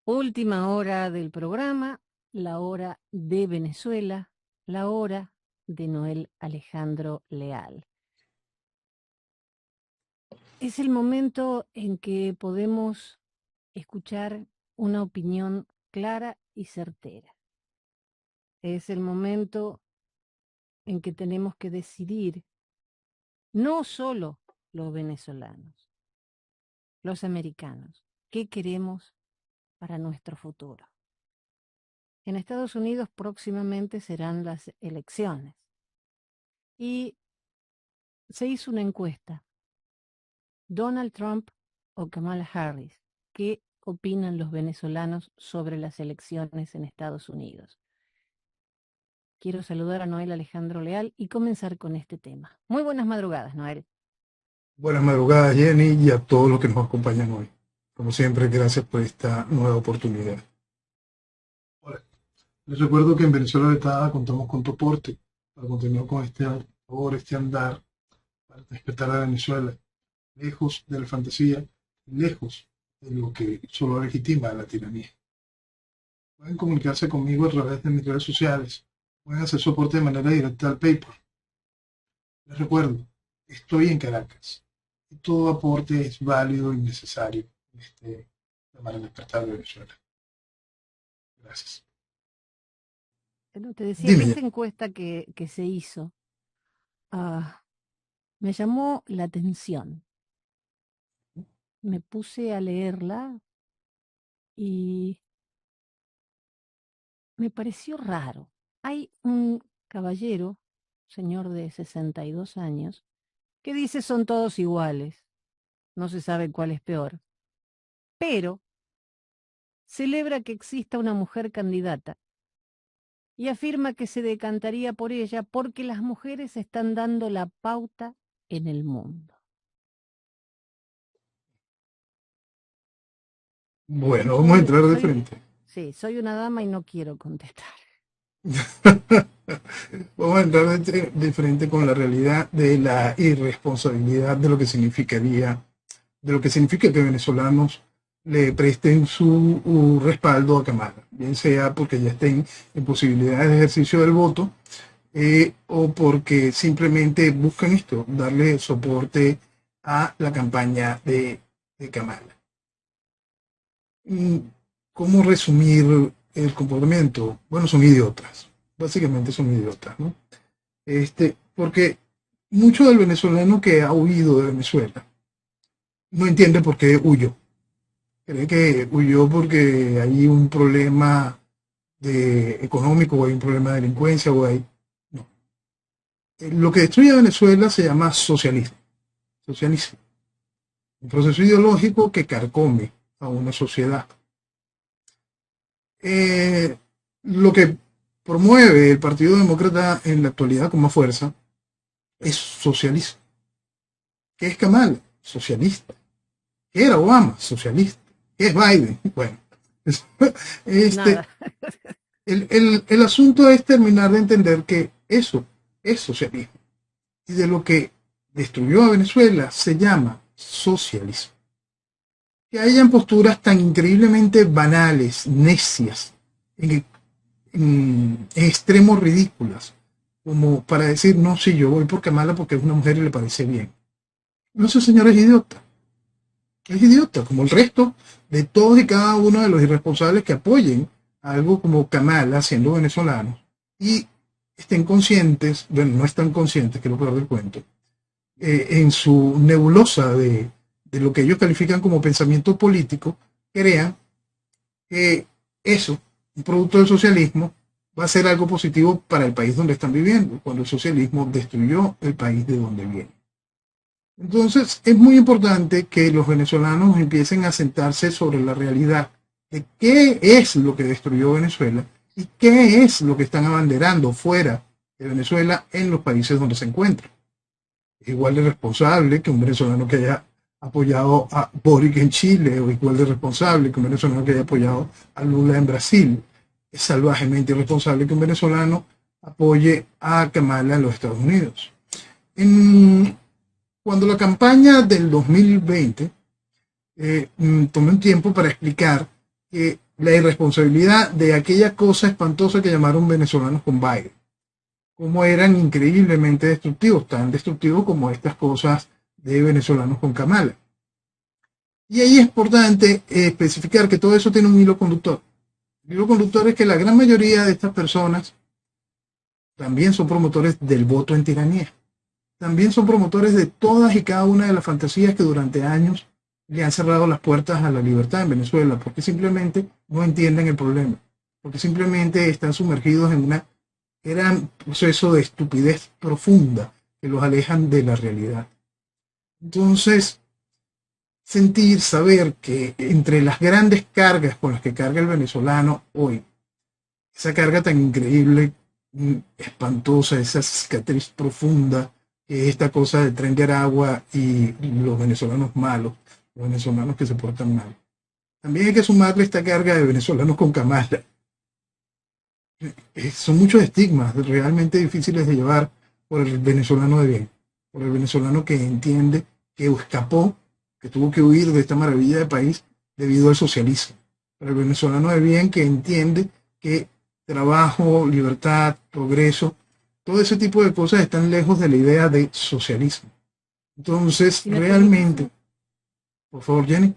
Última hora del programa, la hora de Venezuela, la hora de Noel Alejandro Leal. Es el momento en que podemos escuchar una opinión clara y certera. Es el momento en que tenemos que decidir, no solo los venezolanos, los americanos, qué queremos para nuestro futuro. En Estados Unidos próximamente serán las elecciones y se hizo una encuesta. Donald Trump o Kamala Harris, ¿qué opinan los venezolanos sobre las elecciones en Estados Unidos? Quiero saludar a Noel Alejandro Leal y comenzar con este tema. Muy buenas madrugadas, Noel. Buenas madrugadas, Jenny, y a todos los que nos acompañan hoy. Como siempre, gracias por esta nueva oportunidad. Hola. Les recuerdo que en Venezuela Vetada contamos con tu aporte para continuar con este labor, este andar, para despertar a Venezuela, lejos de la fantasía, lejos de lo que solo legitima la tiranía. Pueden comunicarse conmigo a través de mis redes sociales, pueden hacer soporte de manera directa al PayPal. Les recuerdo, estoy en Caracas y todo aporte es válido y necesario en este llamar al despertar de Venezuela. Gracias. Te decía que Dime ya. esta encuesta que se hizo me llamó la atención. Me puse a leerla y me pareció raro. Hay un caballero, señor de 62 años, que dice son todos iguales, no se sabe cuál es peor, pero celebra que exista una mujer candidata y afirma que se decantaría por ella porque las mujeres están dando la pauta en el mundo. Bueno, vamos a Soy, entrar de soy, frente. sí, soy una dama y no quiero contestar. Vamos a entrar de frente con la realidad de la irresponsabilidad de lo que significaría, de lo que significa que venezolanos le presten su respaldo a Kamala, bien sea porque ya estén en posibilidades de ejercicio del voto o porque simplemente buscan esto, darle soporte a la campaña de Kamala. ¿Cómo resumir el comportamiento? Bueno, son idiotas. Básicamente son idiotas, ¿no? Porque mucho del venezolano que ha huido de Venezuela no entiende por qué huyó. Cree que huyó porque hay un problema económico o hay un problema de delincuencia o hay... No. Lo que destruye a Venezuela se llama socialismo. Socialismo. Un proceso ideológico que carcome a una sociedad. Lo que promueve el Partido Demócrata en la actualidad con más fuerza es socialismo. ¿Qué es Kamala? Socialista. ¿Qué era Obama? Socialista. ¿Qué es Biden? Bueno, este, Nada. el asunto es terminar de entender que eso es socialismo. Y de lo que destruyó a Venezuela se llama socialismo. Que hayan posturas tan increíblemente banales, necias, en, en extremos ridículas, como para decir, no, sí, yo voy por Kamala porque es una mujer y le parece bien. No, ese señor es idiota. Es idiota, como el resto de todos y cada uno de los irresponsables que apoyen algo como Kamala, siendo venezolanos, y estén conscientes, bueno, no están conscientes, que es lo peor del cuento, en su nebulosa de lo que ellos califican como pensamiento político, crean que eso, un producto del socialismo, va a ser algo positivo para el país donde están viviendo, cuando el socialismo destruyó el país de donde vienen. Entonces, es muy importante que los venezolanos empiecen a sentarse sobre la realidad de qué es lo que destruyó Venezuela y qué es lo que están abanderando fuera de Venezuela en los países donde se encuentran. Es igual de responsable que un venezolano que haya apoyado a Boric en Chile, o igual de responsable que un venezolano que haya apoyado a Lula en Brasil. Es salvajemente irresponsable que un venezolano apoye a Kamala en los Estados Unidos. En, Cuando la campaña del 2020, tomé un tiempo para explicar que la irresponsabilidad de aquella cosa espantosa que llamaron venezolanos con Biden. Cómo eran increíblemente destructivos, tan destructivos como estas cosas de venezolanos con Kamala. Y ahí es importante especificar que todo eso tiene un hilo conductor. El hilo conductor es que la gran mayoría de estas personas también son promotores del voto en tiranía. También son promotores de todas y cada una de las fantasías que durante años le han cerrado las puertas a la libertad en Venezuela, porque simplemente no entienden el problema, porque simplemente están sumergidos en un gran proceso de estupidez profunda que los alejan de la realidad. Entonces, sentir, saber que entre las grandes cargas con las que carga el venezolano hoy, esa carga tan increíble, espantosa, esa cicatriz profunda, que es esta cosa de Tren de Aragua y los venezolanos malos, los venezolanos que se portan mal. También hay que sumarle esta carga de venezolanos con Kamala. Son muchos estigmas realmente difíciles de llevar por el venezolano de bien, por el venezolano que entiende que escapó, que tuvo que huir de esta maravilla de país debido al socialismo. Por el venezolano de bien que entiende que trabajo, libertad, progreso, todo ese tipo de cosas están lejos de la idea de socialismo. Entonces, Si me realmente, por favor, Jenny.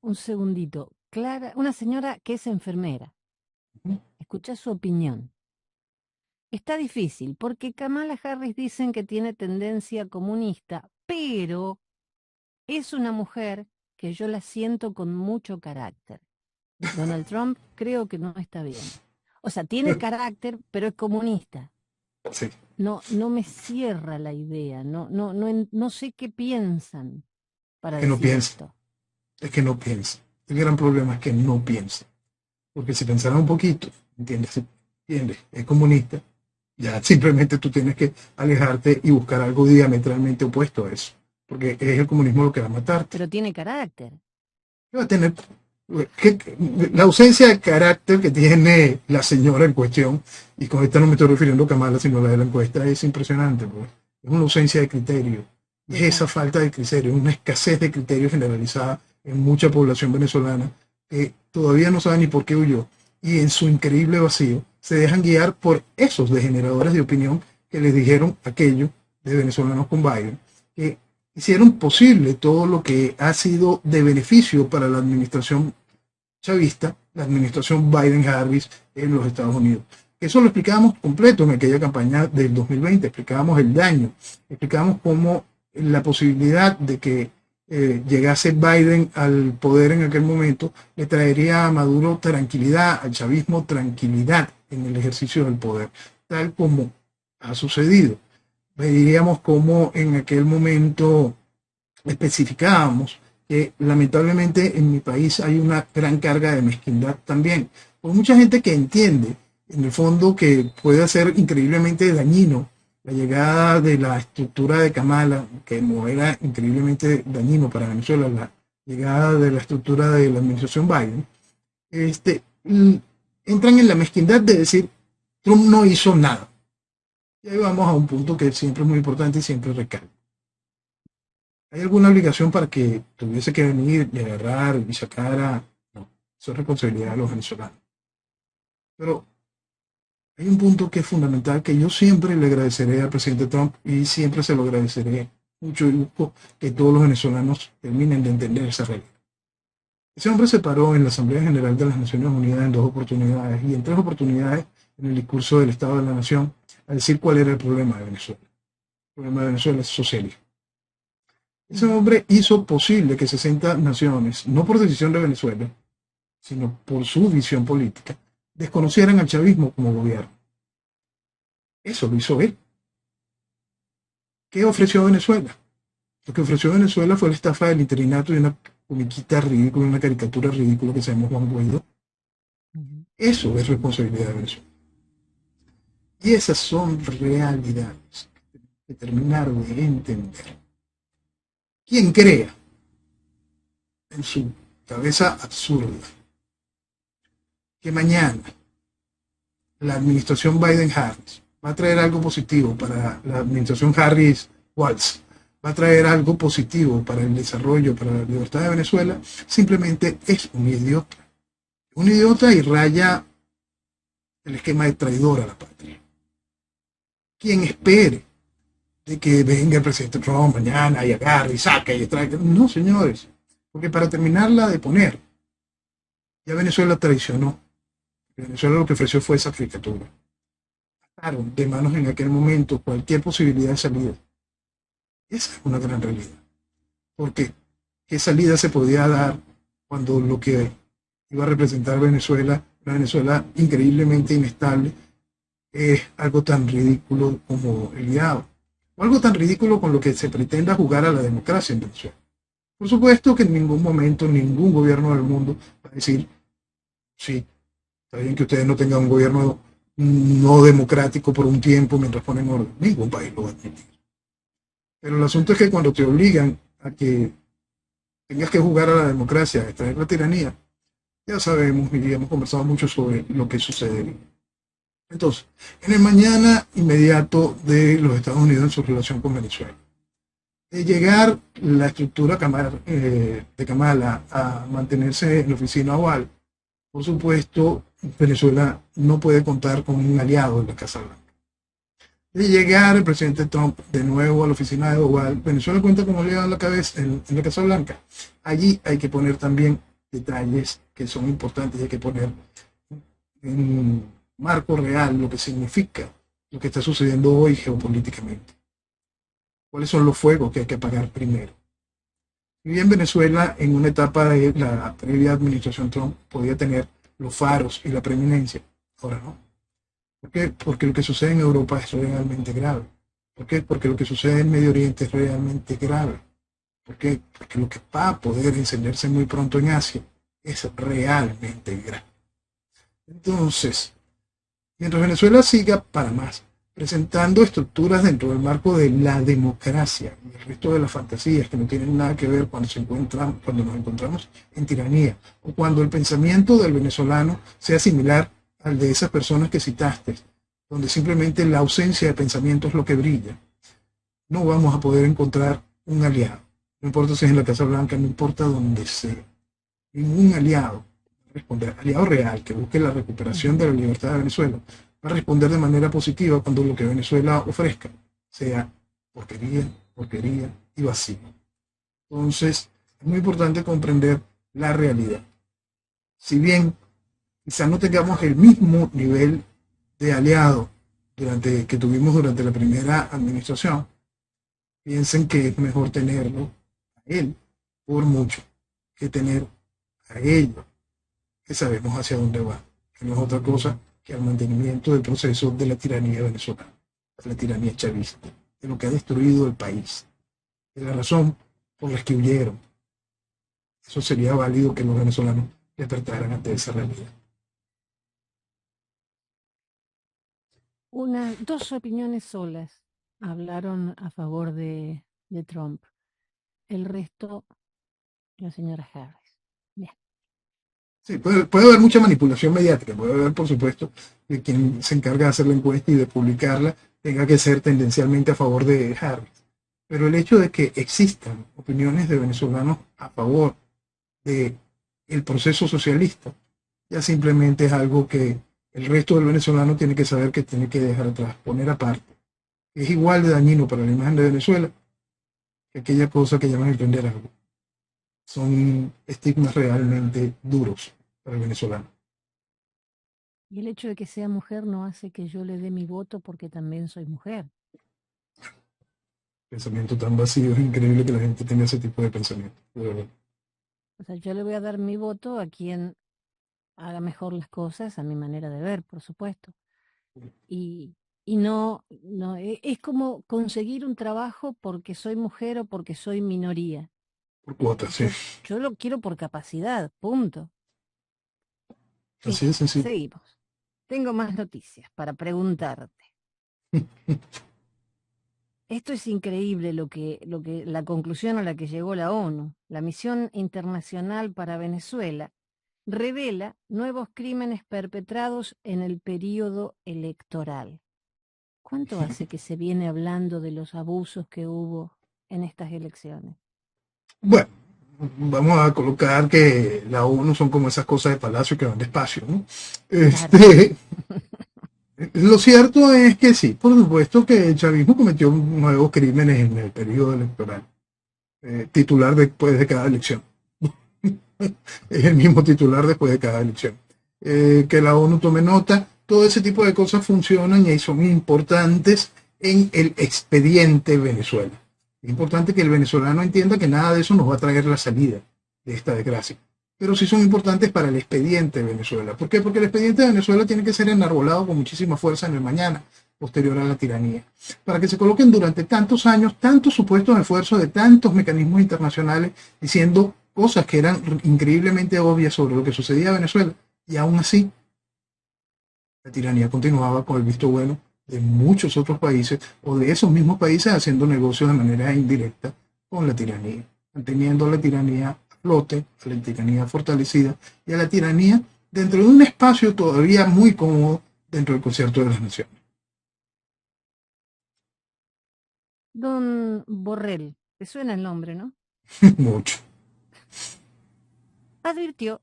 un segundito. Clara, una señora que es enfermera. Escucha su opinión. Está difícil porque Kamala Harris dicen que tiene tendencia comunista, pero es una mujer que yo la siento con mucho carácter. Donald Trump creo que no está bien. O sea, tiene carácter, pero es comunista. Sí. No me cierra la idea, no sé qué piensan para Que no decir piensa. esto. Es que no piensa. El gran problema es que no piensa. Porque si pensara un poquito, ¿entiendes? Es comunista, ya simplemente tú tienes que alejarte y buscar algo diametralmente opuesto a eso. Porque es el comunismo lo que va a matarte. Pero tiene carácter. Va a tener la ausencia de carácter que tiene la señora en cuestión, y con esta no me estoy refiriendo a Kamala, sino a la de la encuesta, es impresionante. Pues. Es una ausencia de criterio. Es esa falta de criterio, una escasez de criterio generalizada en mucha población venezolana que todavía no sabe ni por qué huyó, y en su increíble vacío se dejan guiar por esos degeneradores de opinión que les dijeron aquello de venezolanos con Biden, que hicieron posible todo lo que ha sido de beneficio para la administración chavista, la administración Biden-Harris en los Estados Unidos. Eso lo explicábamos completo en aquella campaña del 2020, explicábamos el daño, explicábamos cómo la posibilidad de que llegase Biden al poder en aquel momento le traería a Maduro tranquilidad, al chavismo tranquilidad en el ejercicio del poder, tal como ha sucedido. Veríamos cómo en aquel momento especificábamos que lamentablemente en mi país hay una gran carga de mezquindad también, por mucha gente que entiende en el fondo que puede ser increíblemente dañino la llegada de la estructura de Kamala, que no era increíblemente dañino para Venezuela, la llegada de la estructura de la administración Biden, entran en la mezquindad de decir Trump no hizo nada. Y ahí vamos a un punto que siempre es muy importante y siempre recalco. ¿Hay alguna obligación para que tuviese que venir y agarrar y sacar a...? No, eso es responsabilidad de los venezolanos. Pero hay un punto que es fundamental que yo siempre le agradeceré al presidente Trump y siempre se lo agradeceré mucho y busco que todos los venezolanos terminen de entender esa regla. Ese hombre se paró en la Asamblea General de las Naciones Unidas en 2 oportunidades y en 3 oportunidades en el discurso del Estado de la Nación a decir cuál era el problema de Venezuela. El problema de Venezuela es socialismo. Ese hombre hizo posible que 60 naciones, no por decisión de Venezuela, sino por su visión política, desconocieran al chavismo como gobierno. Eso lo hizo él. ¿Qué ofreció Venezuela? Lo que ofreció Venezuela fue la estafa del interinato y una comiquita ridícula, una caricatura ridícula que se llama Juan Guaidó. Eso es responsabilidad de Venezuela. Y esas son realidades que terminar de entender. Quien crea en su cabeza absurda que mañana la administración Biden-Harris va a traer algo positivo para la administración Harris-Walz, va a traer algo positivo para el desarrollo, para la libertad de Venezuela, simplemente es un idiota. Un idiota y raya el esquema de traidor a la patria. Quien espere de que venga el presidente Trump mañana y agarre y saque y traiga. No, señores, porque para terminarla de poner, ya Venezuela traicionó. Venezuela lo que ofreció fue esa fricatura. Claro, de manos en aquel momento cualquier posibilidad de salida. Esa es una gran realidad. Porque qué salida se podía dar cuando lo que iba a representar Venezuela, una Venezuela increíblemente inestable, es algo tan ridículo como el guiado, o algo tan ridículo con lo que se pretenda jugar a la democracia en Venezuela. Por supuesto que en ningún momento ningún gobierno del mundo va a decir, sí, está bien que ustedes no tengan un gobierno no democrático por un tiempo mientras ponen orden. Ningún país lo va a admitir. Pero el asunto es que cuando te obligan a que tengas que jugar a la democracia, a extraer la tiranía, ya sabemos y hemos conversado mucho sobre lo que sucede. Entonces, en el mañana inmediato de los Estados Unidos en su relación con Venezuela, de llegar la estructura de Kamala a mantenerse en la oficina oval, por supuesto, Venezuela no puede contar con un aliado en la Casa Blanca. De llegar el presidente Trump de nuevo a la oficina de Oval, Venezuela cuenta con aliado en la cabeza en la Casa Blanca. Allí hay que poner también detalles que son importantes y hay que poner en marco real lo que significa lo que está sucediendo hoy geopolíticamente. ¿Cuáles son los fuegos que hay que apagar primero? Y bien Venezuela en una etapa de la previa administración Trump podía tener los faros y la preeminencia, ahora no. ¿Por qué? Porque lo que sucede en Europa es realmente grave. ¿Por qué? Porque lo que sucede en Medio Oriente es realmente grave. ¿Por qué? Porque lo que va a poder encenderse muy pronto en Asia es realmente grave. Entonces, mientras Venezuela siga para más, presentando estructuras dentro del marco de la democracia y el resto de las fantasías que no tienen nada que ver cuando nos encontramos en tiranía, o cuando el pensamiento del venezolano sea similar al de esas personas que citaste, donde simplemente la ausencia de pensamiento es lo que brilla, no vamos a poder encontrar un aliado. No importa si es en la Casa Blanca, no importa donde sea. Ningún aliado responder, aliado real que busque la recuperación de la libertad de Venezuela, va a responder de manera positiva cuando lo que Venezuela ofrezca sea porquería, porquería y vacío. Entonces, es muy importante comprender la realidad. Si bien quizás no tengamos el mismo nivel de aliado que tuvimos durante la primera administración, piensen que es mejor tenerlo a él por mucho que tener a ellos que sabemos hacia dónde va, que no es otra cosa que el mantenimiento del proceso de la tiranía venezolana, de la tiranía chavista, de lo que ha destruido el país, de la razón por la que huyeron. Eso sería válido que los venezolanos despertaran ante esa realidad. Dos opiniones solas hablaron a favor de Trump. El resto, la señora Harris. Bien. Sí, puede haber mucha manipulación mediática, puede haber, por supuesto, que quien se encarga de hacer la encuesta y de publicarla tenga que ser tendencialmente a favor de Harris. Pero el hecho de que existan opiniones de venezolanos a favor de el proceso socialista ya simplemente es algo que el resto del venezolano tiene que saber que tiene que dejar atrás, poner aparte. Es igual de dañino para la imagen de Venezuela que aquella cosa que llaman emprender algo. Son estigmas realmente duros para el venezolano. Y el hecho de que sea mujer no hace que yo le dé mi voto porque también soy mujer. Pensamiento tan vacío, es increíble que la gente tenga ese tipo de pensamiento. De verdad. O sea, yo le voy a dar mi voto a quien haga mejor las cosas, a mi manera de ver, por supuesto. Y, y es como conseguir un trabajo porque soy mujer o porque soy minoría. Por cuotas, sí. Yo lo quiero por capacidad, punto. Bien, Así de sencillo. seguimos. Tengo más noticias para preguntarte. Esto es increíble la conclusión a la que llegó la ONU. La misión internacional para Venezuela revela nuevos crímenes perpetrados en el período electoral. ¿Cuánto hace que se viene hablando de los abusos que hubo en estas elecciones? Bueno. vamos a colocar que la ONU son como esas cosas de palacio que van despacio, ¿no? Claro. Lo cierto es que sí, por supuesto que el chavismo cometió nuevos crímenes en el periodo electoral, titular después de cada elección. Es el mismo titular después de cada elección. Que la ONU tome nota, todo ese tipo de cosas funcionan y son importantes en el expediente Venezuela. Es importante que el venezolano entienda que nada de eso nos va a traer la salida de esta desgracia. Pero sí son importantes para el expediente de Venezuela. ¿Por qué? Porque el expediente de Venezuela tiene que ser enarbolado con muchísima fuerza en el mañana, posterior a la tiranía. Para que se coloquen durante tantos años, tantos supuestos esfuerzos de tantos mecanismos internacionales diciendo cosas que eran increíblemente obvias sobre lo que sucedía en Venezuela. Y aún así, la tiranía continuaba con el visto bueno de muchos otros países o de esos mismos países haciendo negocios de manera indirecta con la tiranía, manteniendo la tiranía a flote, a la tiranía fortalecida y a la tiranía dentro de un espacio todavía muy cómodo dentro del concierto de las naciones. Don Borrell, te suena el nombre, ¿no? Mucho. Advirtió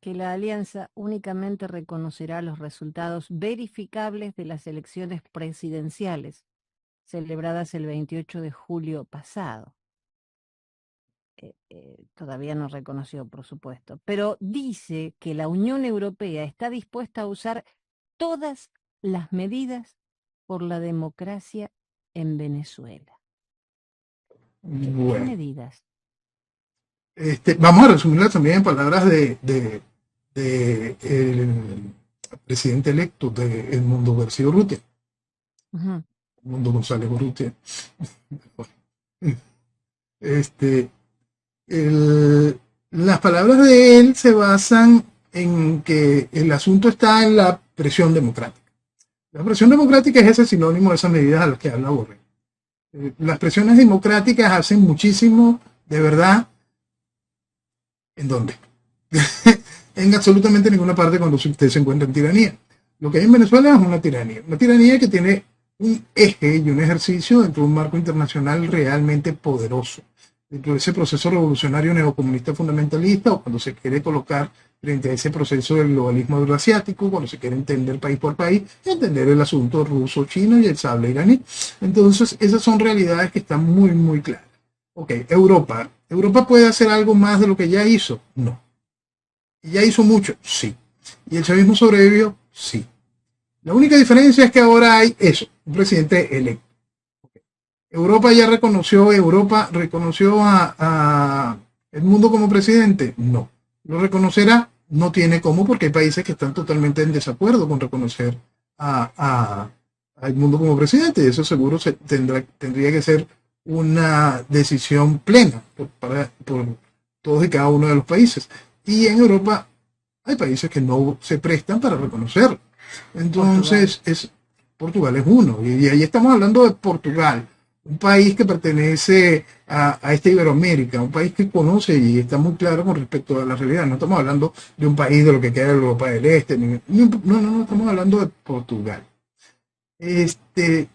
que la alianza únicamente reconocerá los resultados verificables de las elecciones presidenciales celebradas el 28 de julio pasado. Todavía no reconoció, por supuesto, pero dice que la Unión Europea está dispuesta a usar todas las medidas por la democracia en Venezuela. ¿Qué Bueno, medidas? vamos a resumirla también en palabras de el presidente electo de Edmundo García Urrutia, Ujú. Edmundo González Urrutia. Este, las palabras de él se basan en que el asunto está en la presión democrática. La presión democrática es ese sinónimo de esas medidas a las que habla Borrell. Las presiones democráticas hacen muchísimo, de verdad, ¿en dónde? En absolutamente ninguna parte cuando usted se encuentra en tiranía. Lo que hay en Venezuela es una tiranía que tiene un eje y un ejercicio dentro de un marco internacional realmente poderoso. Dentro de ese proceso revolucionario neocomunista fundamentalista, o cuando se quiere colocar frente a ese proceso del globalismo euroasiático, cuando se quiere entender país por país, entender el asunto ruso-chino y el sable iraní. Entonces, esas son realidades que están muy, muy claras. Ok, Europa. ¿Europa puede hacer algo más de lo que ya hizo? No. ¿Y ya hizo mucho? Sí. ¿Y el chavismo sobrevivió? Sí. La única diferencia es que ahora hay eso, un presidente electo. Europa reconoció a el mundo como presidente. No. ¿Lo reconocerá? No tiene cómo porque hay países que están totalmente en desacuerdo con reconocer a el mundo como presidente. Y eso seguro tendría que ser una decisión plena por todos y cada uno de los países. Y en Europa hay países que no se prestan para reconocerlo. Portugal. Entonces, Portugal es uno. Y ahí estamos hablando de Portugal, un país que pertenece a esta Iberoamérica, un país que conoce y está muy claro con respecto a la realidad. No estamos hablando de un país de lo que queda de Europa del Este. No, estamos hablando de Portugal. Este,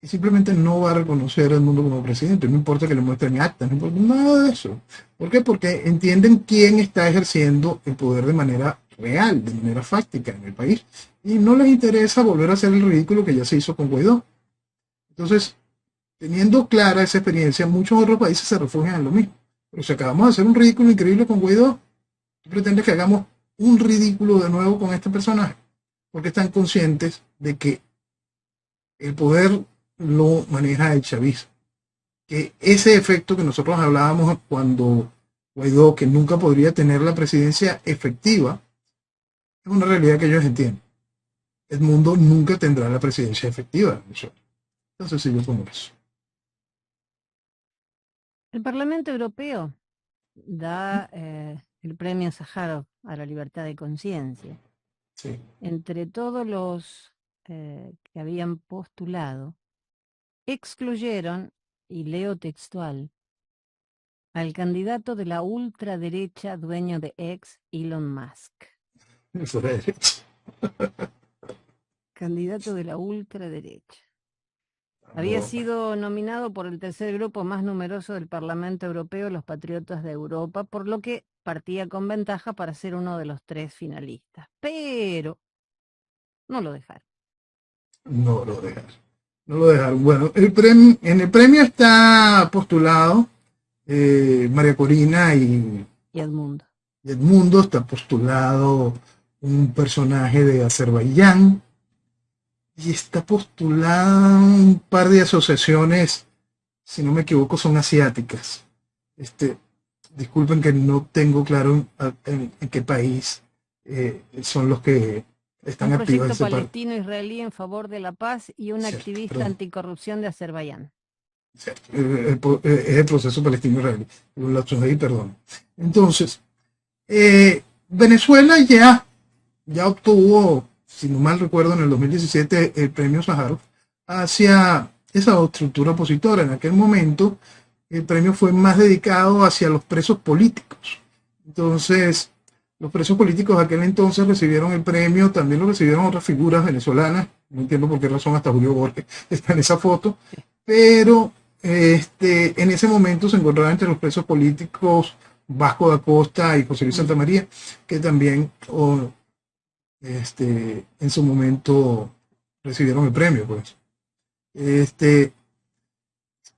y simplemente no va a reconocer al mundo como presidente, no importa que le muestren actas, no importa nada de eso. ¿Por qué? Porque entienden quién está ejerciendo el poder de manera real, de manera fáctica en el país. Y no les interesa volver a hacer el ridículo que ya se hizo con Guaidó. Entonces, teniendo clara esa experiencia, muchos otros países se refugian en lo mismo. Pero si acabamos de hacer un ridículo increíble con Guaidó, ¿tú pretendes que hagamos un ridículo de nuevo con este personaje? Porque están conscientes de que el poder lo maneja el chavismo, que ese efecto que nosotros hablábamos cuando Guaidó, que nunca podría tener la presidencia efectiva, es una realidad que ellos entienden. El mundo nunca tendrá la presidencia efectiva. Entonces sigo como eso. El Parlamento Europeo da el premio Sájarov a la libertad de conciencia. Sí. Entre todos los que habían postulado, excluyeron, y leo textual, al candidato de la ultraderecha dueño de ex, Elon Musk. Eso era derecho. Candidato de la ultraderecha. Había sido nominado por el tercer grupo más numeroso del Parlamento Europeo, los Patriotas de Europa, por lo que partía con ventaja para ser uno de los 3 finalistas. Pero no lo dejaron. No lo dejaron. No lo dejaron. Bueno, en el premio está postulado María Corina Y Edmundo. Edmundo, está postulado un personaje de Azerbaiyán y está postulada un par de asociaciones, si no me equivoco, son asiáticas. Disculpen que no tengo claro en qué país son los que están Un activos proyecto ese par. palestino-israelí en favor de la paz y un Cierto, activista perdón. anticorrupción de Azerbaiyán. Cierto, es el proceso palestino-israelí. Perdón. Entonces, Venezuela ya obtuvo, si no mal recuerdo, en el 2017 el premio Sájarov hacia esa estructura opositora. En aquel momento el premio fue más dedicado hacia los presos políticos. Entonces, los presos políticos de aquel entonces recibieron el premio, también lo recibieron otras figuras venezolanas, no entiendo por qué razón hasta Julio Borges está en esa foto, pero en ese momento se encontraba entre los presos políticos Vasco da Costa y José Luis Santa María, que también en su momento recibieron el premio. Pues.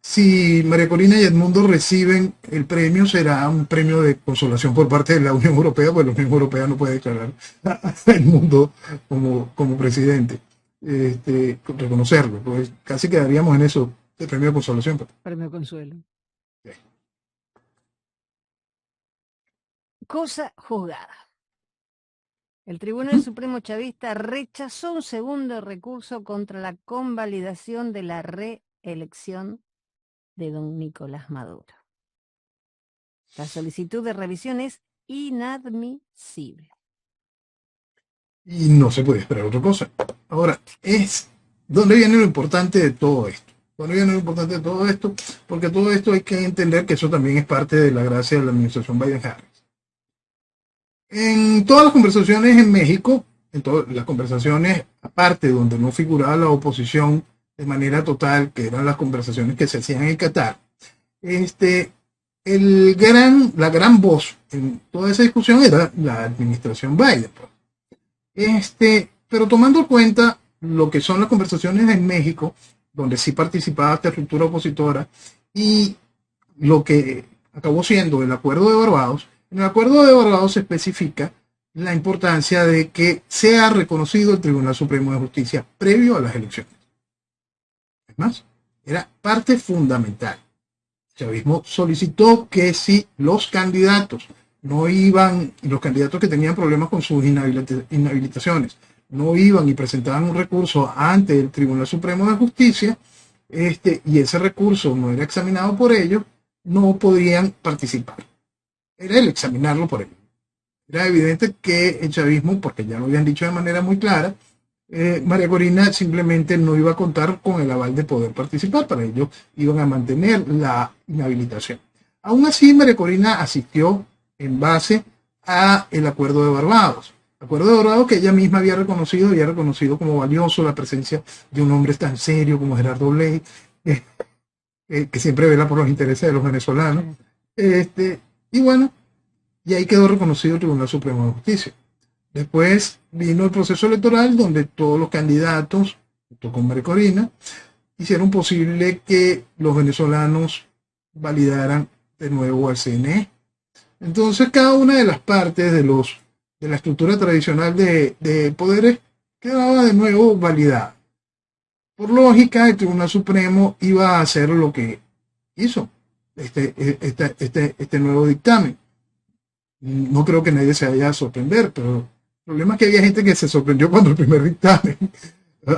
Si María Corina y Edmundo reciben el premio, será un premio de consolación por parte de la Unión Europea, pues la Unión Europea no puede declarar a Edmundo como presidente, reconocerlo, pues casi quedaríamos en eso, de premio de consolación. Pues. Premio Consuelo. Sí. Cosa juzgada. El Tribunal Supremo Chavista rechazó un segundo recurso contra la convalidación de la reelección de don Nicolás Maduro. La solicitud de revisión es inadmisible. Y no se puede esperar otra cosa. Ahora, ¿dónde viene lo importante de todo esto? ¿Dónde viene lo importante de todo esto? Porque todo esto hay que entender que eso también es parte de la gracia de la administración Biden-Harris. En todas las conversaciones en México, en todas las conversaciones aparte donde no figuraba la oposición de manera total, que eran las conversaciones que se hacían en Qatar, la gran voz en toda esa discusión era la administración Biden. Pero tomando en cuenta lo que son las conversaciones en México, donde sí participaba esta estructura opositora, y lo que acabó siendo el Acuerdo de Barbados, en el Acuerdo de Barbados se especifica la importancia de que sea reconocido el Tribunal Supremo de Justicia previo a las elecciones. Es más, era parte fundamental. El chavismo solicitó que si los candidatos los candidatos que tenían problemas con sus inhabilitaciones, no iban y presentaban un recurso ante el Tribunal Supremo de Justicia, y ese recurso no era examinado por ellos, no podrían participar. Era el examinarlo por ellos. Era evidente que el chavismo, porque ya lo habían dicho de manera muy clara, María Corina simplemente no iba a contar con el aval de poder participar, para ello iban a mantener la inhabilitación. Aún así, María Corina asistió en base a el Acuerdo de Barbados. Acuerdo de Barbados que ella misma había reconocido como valioso la presencia de un hombre tan serio como Gerardo Blay, que siempre vela por los intereses de los venezolanos. Y bueno, y ahí quedó reconocido el Tribunal Supremo de Justicia. Después vino el proceso electoral donde todos los candidatos, junto con María Corina, hicieron posible que los venezolanos validaran de nuevo al CNE. Entonces cada una de las partes de la estructura tradicional de poderes quedaba de nuevo validada. Por lógica, el Tribunal Supremo iba a hacer lo que hizo este nuevo dictamen. No creo que nadie se vaya a sorprender, pero el problema es que había gente que se sorprendió cuando el primer dictamen.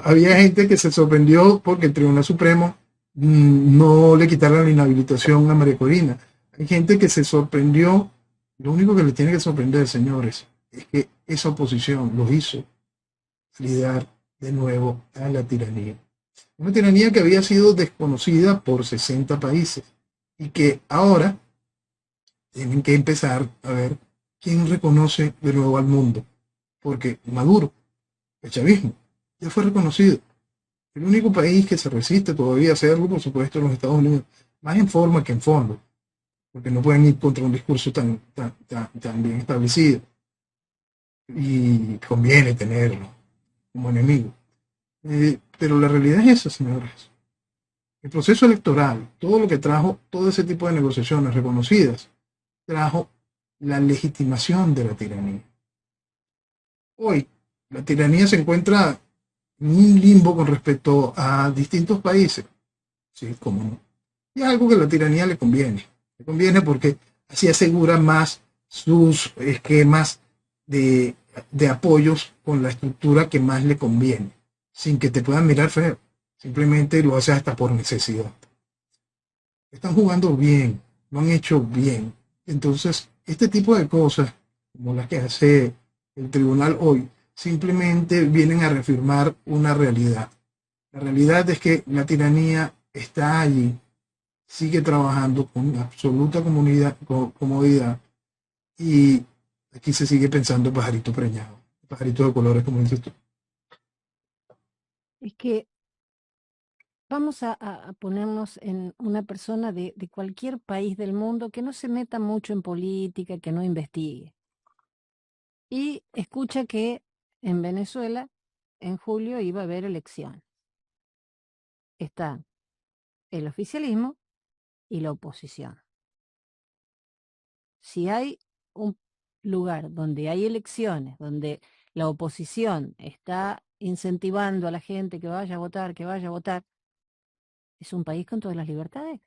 Había gente que se sorprendió porque el Tribunal Supremo no le quitara la inhabilitación a María Corina. Hay gente que se sorprendió. Lo único que le tiene que sorprender, señores, es que esa oposición los hizo lidiar de nuevo a la tiranía. Una tiranía que había sido desconocida por 60 países y que ahora tienen que empezar a ver quién reconoce de nuevo al mundo. Porque Maduro, el chavismo, ya fue reconocido. El único país que se resiste todavía a hacerlo, por supuesto, es los Estados Unidos, más en forma que en fondo, porque no pueden ir contra un discurso tan bien establecido y conviene tenerlo como enemigo. Pero la realidad es esa, señores. El proceso electoral, todo lo que trajo, todo ese tipo de negociaciones reconocidas, trajo la legitimación de la tiranía. Hoy, la tiranía se encuentra en un limbo con respecto a distintos países. Sí, cómo no. Y es algo que a la tiranía le conviene. Le conviene porque así asegura más sus esquemas de, de apoyos con la estructura que más le conviene, sin que te puedan mirar feo. Simplemente lo hace hasta por necesidad. Están jugando bien, lo han hecho bien. Entonces, este tipo de cosas, como las que hace el tribunal hoy, simplemente vienen a reafirmar una realidad. La realidad es que la tiranía está allí, sigue trabajando con absoluta comodidad y aquí se sigue pensando pajarito preñado, pajarito de colores, como dices tú. Es que vamos a ponernos en una persona de cualquier país del mundo que no se meta mucho en política, que no investigue. Y escucha que en Venezuela en julio iba a haber elecciones. Está el oficialismo y la oposición. Si hay un lugar donde hay elecciones, donde la oposición está incentivando a la gente que vaya a votar, que vaya a votar, es un país con todas las libertades.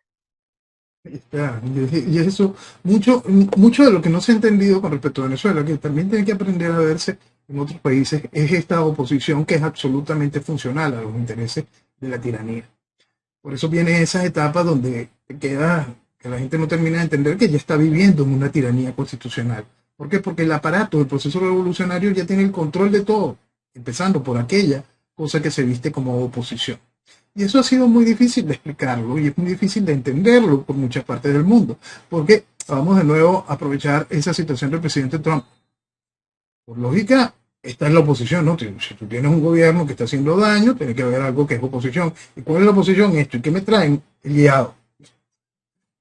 Ya, y eso, mucho de lo que no se ha entendido con respecto a Venezuela, que también tiene que aprender a verse en otros países, es esta oposición que es absolutamente funcional a los intereses de la tiranía. Por eso viene esas etapas donde queda que la gente no termina de entender que ya está viviendo en una tiranía constitucional. ¿Por qué? Porque el aparato del proceso revolucionario ya tiene el control de todo, empezando por aquella cosa que se viste como oposición. Y eso ha sido muy difícil de explicarlo y es muy difícil de entenderlo por muchas partes del mundo, porque vamos de nuevo a aprovechar esa situación del presidente Trump. Por lógica, está en la oposición, ¿no? Si tú tienes un gobierno que está haciendo daño, tiene que haber algo que es oposición. ¿Y cuál es la oposición? Esto. ¿Y qué me traen? El guiado.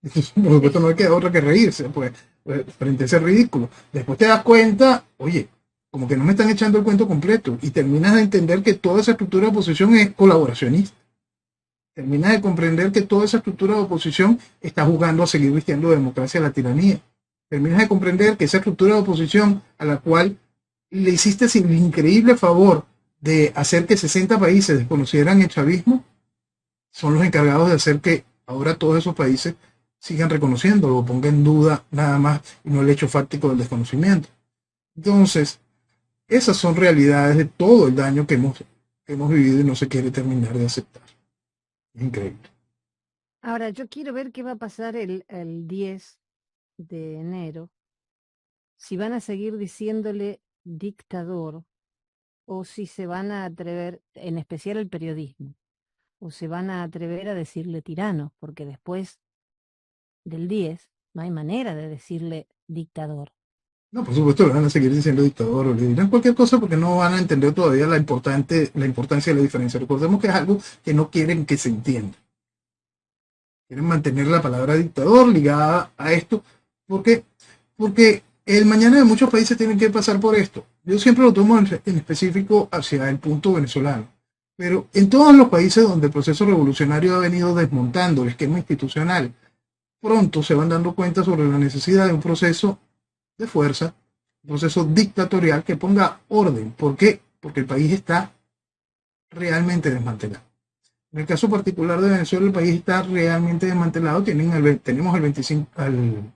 Entonces, por supuesto, no hay que otra que reírse, pues, frente a ese ridículo. Después te das cuenta, oye, como que no me están echando el cuento completo y terminas de entender que toda esa estructura de oposición es colaboracionista. Terminas de comprender que toda esa estructura de oposición está jugando a seguir vistiendo democracia a la tiranía. Terminas de comprender que esa estructura de oposición a la cual le hiciste el increíble favor de hacer que 60 países desconocieran el chavismo, son los encargados de hacer que ahora todos esos países sigan reconociéndolo, pongan en duda nada más y no el hecho fáctico del desconocimiento. Entonces, esas son realidades de todo el daño que hemos vivido y no se quiere terminar de aceptar. Increíble. Ahora, yo quiero ver qué va a pasar el 10 de enero, si van a seguir diciéndole dictador o si se van a atrever, en especial el periodismo, o se van a atrever a decirle tirano, porque después del 10 no hay manera de decirle dictador. No, por supuesto, le van a seguir diciendo dictador o le dirán cualquier cosa porque no van a entender todavía la importancia de la diferencia. Recordemos que es algo que no quieren que se entienda. Quieren mantener la palabra dictador ligada a esto. ¿Por qué? Porque el mañana de muchos países tienen que pasar por esto. Yo siempre lo tomo en específico hacia el punto venezolano. Pero en todos los países donde el proceso revolucionario ha venido desmontando el esquema institucional, pronto se van dando cuenta sobre la necesidad de un proceso de fuerza, un proceso dictatorial que ponga orden. ¿Por qué? Porque el país está realmente desmantelado. En el caso particular de Venezuela, el país está realmente desmantelado. Tenemos al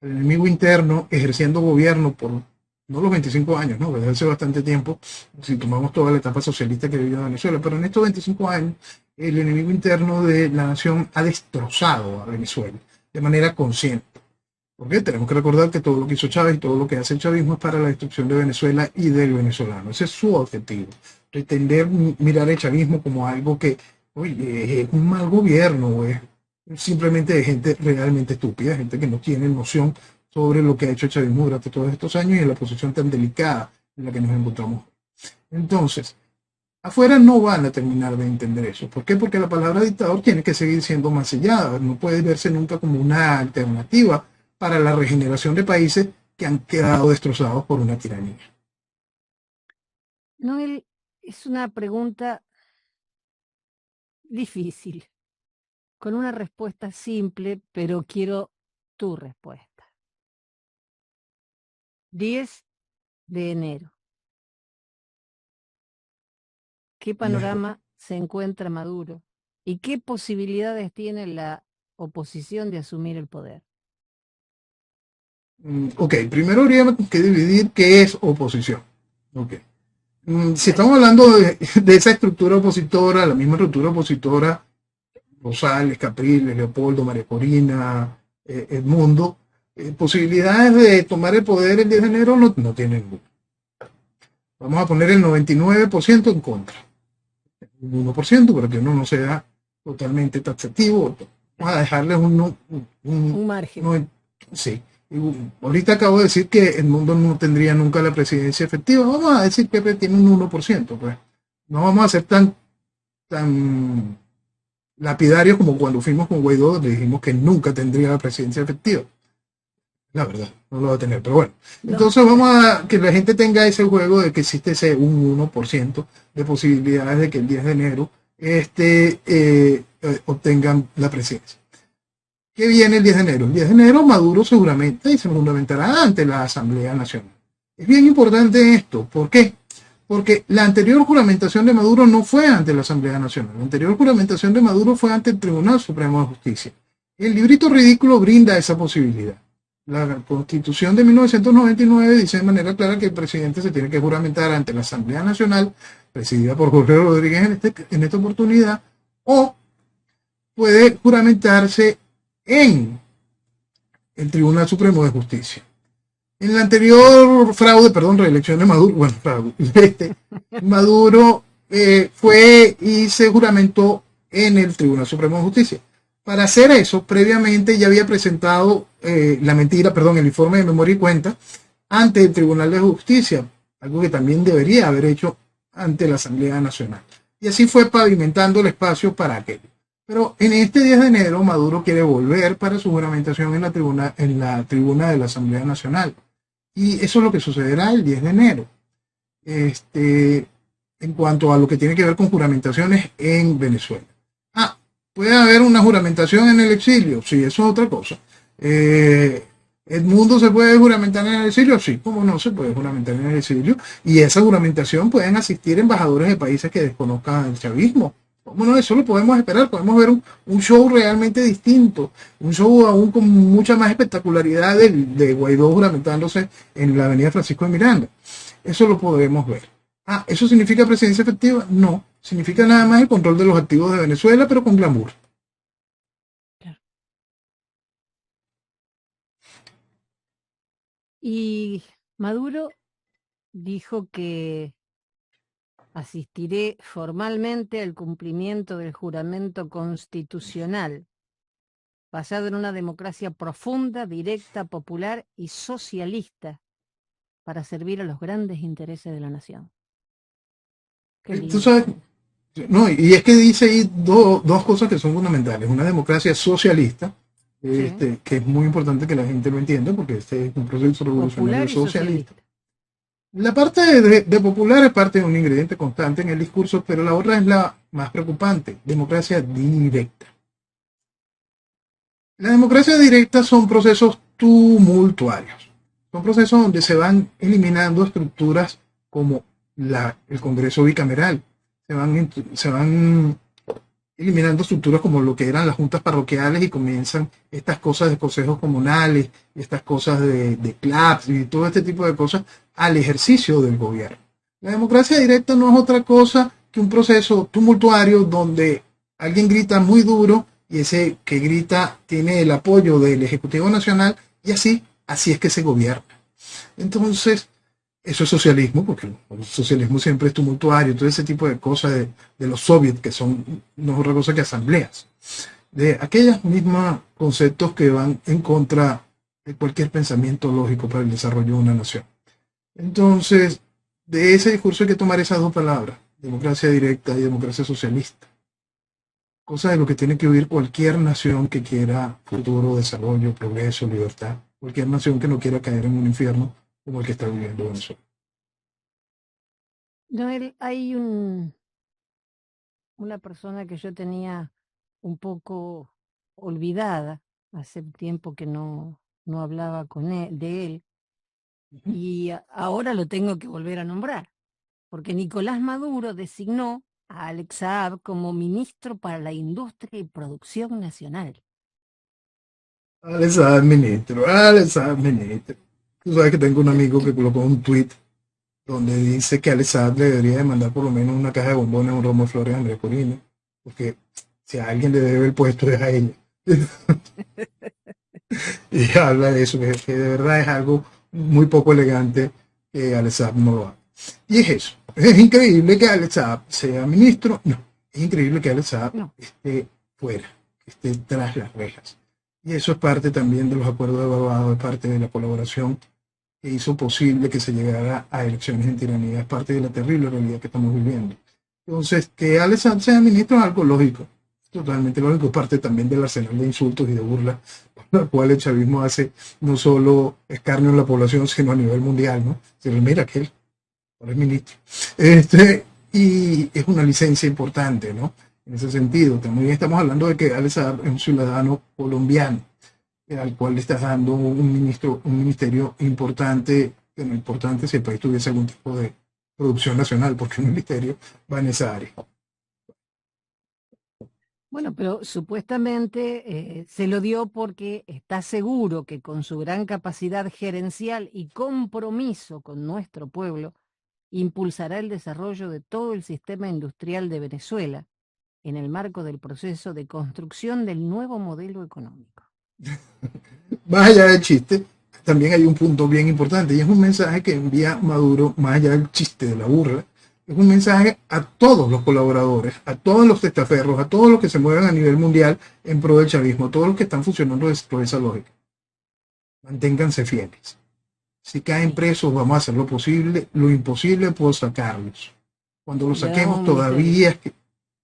enemigo interno ejerciendo gobierno por no los 25 años, ¿no? Desde hace bastante tiempo, si tomamos toda la etapa socialista que vivió Venezuela, pero en estos 25 años, el enemigo interno de la nación ha destrozado a Venezuela de manera consciente. Porque tenemos que recordar que todo lo que hizo Chávez y todo lo que hace el chavismo es para la destrucción de Venezuela y del venezolano. Ese es su objetivo. Pretender mirar el chavismo como algo que, oye, es un mal gobierno, es simplemente de gente realmente estúpida, gente que no tiene noción sobre lo que ha hecho el chavismo durante todos estos años y en la posición tan delicada en la que nos encontramos. Entonces, Afuera no van a terminar de entender eso. ¿Por qué? Porque la palabra dictador tiene que seguir siendo masillada. No puede verse nunca como una alternativa para la regeneración de países que han quedado destrozados por una tiranía. Noel, es una pregunta difícil, con una respuesta simple, pero quiero tu respuesta. 10 de enero. ¿Qué panorama se encuentra Maduro? ¿Y qué posibilidades tiene la oposición de asumir el poder? Ok, primero habría que dividir qué es oposición. Okay. Si estamos hablando de esa estructura opositora, la misma estructura opositora, Rosales, Capriles, Leopoldo, María Corina, Edmundo, posibilidades de tomar el poder el 10 de enero no tienen ninguna. Vamos a poner el 99% en contra. Un 1% para que uno no sea totalmente taxativo. Vamos a dejarles un margen. Sí. Ahorita acabo de decir que el mundo no tendría nunca la presidencia efectiva. Vamos a decir que tiene un 1%. Pues. No vamos a ser tan lapidarios como cuando fuimos con Guaidó, donde dijimos que nunca tendría la presidencia efectiva. La verdad, no lo va a tener, pero bueno. No. Entonces vamos a que la gente tenga ese juego de que existe ese un 1% de posibilidades de que el 10 de enero obtengan la presidencia. ¿Qué viene el 10 de enero? El 10 de enero Maduro seguramente se fundamentará ante la Asamblea Nacional. Es bien importante esto. ¿Por qué? Porque la anterior juramentación de Maduro no fue ante la Asamblea Nacional. La anterior juramentación de Maduro fue ante el Tribunal Supremo de Justicia. El librito ridículo brinda esa posibilidad. La Constitución de 1999 dice de manera clara que el presidente se tiene que juramentar ante la Asamblea Nacional, presidida por Jorge Rodríguez en esta oportunidad, o puede juramentarse en el Tribunal Supremo de Justicia. En el anterior reelección de Maduro, Maduro fue y se juramentó en el Tribunal Supremo de Justicia. Para hacer eso, previamente ya había presentado el informe de memoria y cuenta ante el Tribunal de Justicia, algo que también debería haber hecho ante la Asamblea Nacional. Y así fue pavimentando el espacio para aquello. Pero en este 10 de enero, Maduro quiere volver para su juramentación en la tribuna de la Asamblea Nacional. Y eso es lo que sucederá el 10 de enero. En cuanto a lo que tiene que ver con juramentaciones en Venezuela. ¿Puede haber una juramentación en el exilio? Sí, eso es otra cosa. ¿Edmundo se puede juramentar en el exilio? Sí, ¿cómo no se puede juramentar en el exilio? Y esa juramentación pueden asistir embajadores de países que desconozcan el chavismo. ¿Cómo no? Eso lo podemos esperar. Podemos ver un show realmente distinto. Un show aún con mucha más espectacularidad de Guaidó juramentándose en la avenida Francisco de Miranda. Eso lo podemos ver. ¿Eso significa presidencia efectiva? No. Significa nada más el control de los activos de Venezuela, pero con glamour. Claro. Y Maduro dijo que asistiré formalmente al cumplimiento del juramento constitucional, basado en una democracia profunda, directa, popular y socialista, para servir a los grandes intereses de la nación. Tú sabes, no, y es que dice ahí dos cosas que son fundamentales. Una democracia socialista, sí, que es muy importante que la gente lo entienda, porque este es un proceso revolucionario socialista. La parte de popular es parte de un ingrediente constante en el discurso, pero la otra es la más preocupante, democracia directa. La democracia directa son procesos tumultuarios. Son procesos donde se van eliminando estructuras como el Congreso bicameral. Se van eliminando estructuras como lo que eran las juntas parroquiales y comienzan estas cosas de consejos comunales, estas cosas de CLAPS y todo este tipo de cosas al ejercicio del gobierno. La democracia directa no es otra cosa que un proceso tumultuario donde alguien grita muy duro y ese que grita tiene el apoyo del Ejecutivo Nacional y así es que se gobierna. Entonces, eso es socialismo, porque el socialismo siempre es tumultuario, todo ese tipo de cosas de los soviets, que son no es otra cosa que asambleas, de aquellos mismos conceptos que van en contra de cualquier pensamiento lógico para el desarrollo de una nación. Entonces, de ese discurso hay que tomar esas dos palabras, democracia directa y democracia socialista. Cosa de lo que tiene que huir cualquier nación que quiera futuro, desarrollo, progreso, libertad. Cualquier nación que no quiera caer en un infierno como el que está viviendo Venezuela. Noel, hay una persona que yo tenía un poco olvidada, hace tiempo que no hablaba con de él, y ahora lo tengo que volver a nombrar, porque Nicolás Maduro designó a Alex Saab como ministro para la Industria y Producción Nacional. Alex ministro. Tú sabes que tengo un amigo que colocó un tweet donde dice que Alex Saab le debería de mandar por lo menos una caja de bombones, un ramo de flores a Andrés Corino, porque si a alguien le debe el puesto es a ella. Y habla de eso, que de verdad es algo muy poco elegante que Alex Saab no lo haga. Y es eso. Es increíble que Alex Saab sea ministro. No, es increíble que Alex Saab No, esté fuera, que esté tras las rejas. Y eso es parte también de los acuerdos de Barbados, es parte de la colaboración que hizo posible que se llegara a elecciones en tiranía, es parte de la terrible realidad que estamos viviendo. Entonces, que Alex Saab sea ministro es algo lógico, totalmente lógico, es parte también del arsenal de insultos y de burlas, con la cual el chavismo hace no solo escarnio en la población, sino a nivel mundial, ¿no? Se le mira aquel, ahora es ministro. Y es una licencia importante, ¿no? En ese sentido, también estamos hablando de que Alex Saab es un ciudadano colombiano, al cual le estás dando un ministerio importante, que no importante si el país tuviese algún tipo de producción nacional, porque un ministerio va en esa área. bueno, pero supuestamente se lo dio porque está seguro que con su gran capacidad gerencial y compromiso con nuestro pueblo, impulsará el desarrollo de todo el sistema industrial de Venezuela en el marco del proceso de construcción del nuevo modelo económico. Más allá del chiste, también hay un punto bien importante y es un mensaje que envía Maduro, más allá del chiste de la burla, es un mensaje a todos los colaboradores, a todos los testaferros, a todos los que se mueven a nivel mundial en pro del chavismo, a todos los que están funcionando dentro de esa lógica. Manténganse fieles. Si caen Sí, presos, vamos a hacer lo posible, lo imposible por sacarlos. Cuando los le damos saquemos, un misterio. todavía es que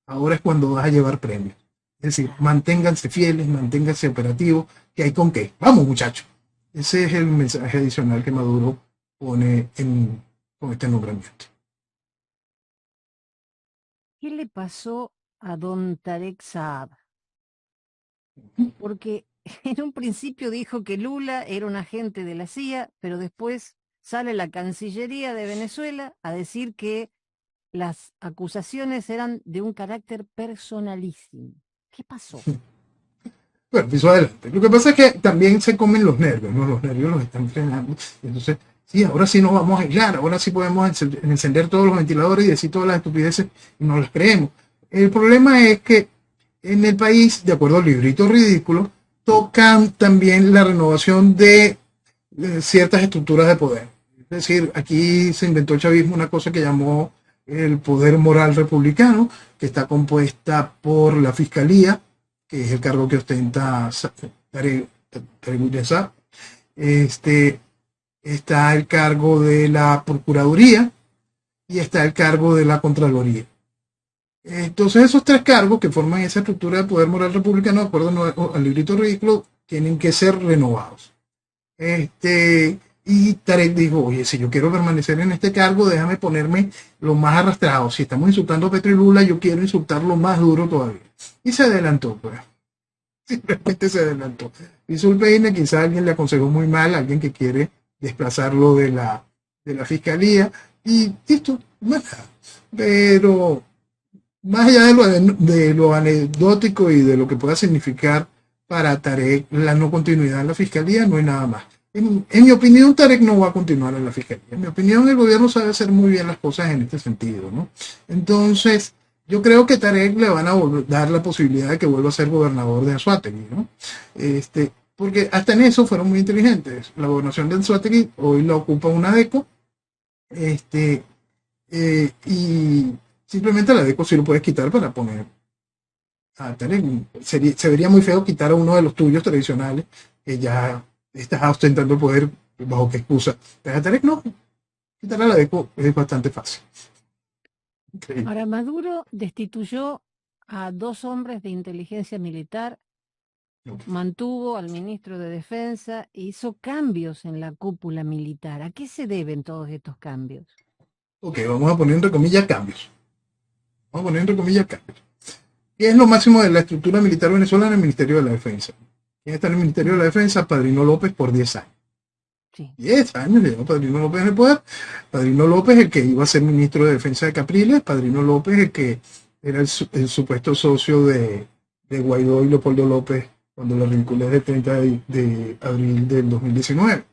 ahora es cuando vas a llevar premios. Es decir, manténganse fieles, manténganse operativos, que hay con qué. Vamos, muchachos. Ese es el mensaje adicional que Maduro pone con este nombramiento. ¿Qué le pasó a don Tarek Saab? Porque en un principio dijo que Lula era un agente de la CIA, pero después sale la Cancillería de Venezuela a decir que las acusaciones eran de un carácter personalísimo. ¿Qué pasó? Bueno, piso adelante. Lo que pasa es que también se comen los nervios, ¿no? Los nervios los están frenando. Entonces, sí, ahora sí nos vamos a aislar, ahora sí podemos encender todos los ventiladores y decir todas las estupideces y no las creemos. El problema es que en el país, de acuerdo al librito ridículo, tocan también la renovación de ciertas estructuras de poder. Es decir, aquí se inventó el chavismo una cosa que llamó el poder moral republicano, que está compuesta por la fiscalía, que es el cargo que ostenta Tarek William. Este, está el cargo de la Procuraduría y está el cargo de la Contraloría. Entonces esos tres cargos que forman esa estructura de poder moral republicano, de acuerdo al librito ridículo, tienen que ser renovados. Y Tarek dijo, oye, si yo quiero permanecer en este cargo, déjame ponerme lo más arrastrado. Si estamos insultando a Petro y Lula, yo quiero insultarlo más duro todavía. Y se adelantó, pues. Simplemente se adelantó. Hizo el peine, quizá alguien le aconsejó muy mal, alguien que quiere desplazarlo de la fiscalía, y listo, más nada. Pero más allá de lo anecdótico y de lo que pueda significar para Tarek la no continuidad en la fiscalía, no hay nada más. En mi opinión, Tarek no va a continuar en la fiscalía. En mi opinión, el gobierno sabe hacer muy bien las cosas en este sentido, ¿no? Entonces, yo creo que Tarek le van a dar la posibilidad de que vuelva a ser gobernador de Anzoátegui, ¿no? Porque hasta en eso fueron muy inteligentes. La gobernación de Anzoátegui hoy la ocupa una DECO, y simplemente la DECO sí lo puedes quitar para poner a Tarek. Se vería muy feo quitar a uno de los tuyos tradicionales, que ya estás ostentando el poder, bajo qué excusa. Pero a Tarek no, quitar a la DECO es bastante fácil. Ahora, Maduro destituyó a 2 hombres de inteligencia militar, mantuvo al ministro de Defensa e hizo cambios en la cúpula militar. ¿A qué se deben todos estos cambios? Ok, vamos a poner entre comillas cambios. Vamos a poner entre comillas cambios. ¿Qué es lo máximo de la estructura militar venezolana? El Ministerio de la Defensa. ¿Quién está en el Ministerio de la Defensa? Padrino López por 10 años. Sí. 10 años llevó Padrino López en el poder. Padrino López, el que iba a ser ministro de Defensa de Capriles. Padrino López, el que era el supuesto socio de Guaidó y Leopoldo López cuando la ridiculez del 30 de abril del 2019.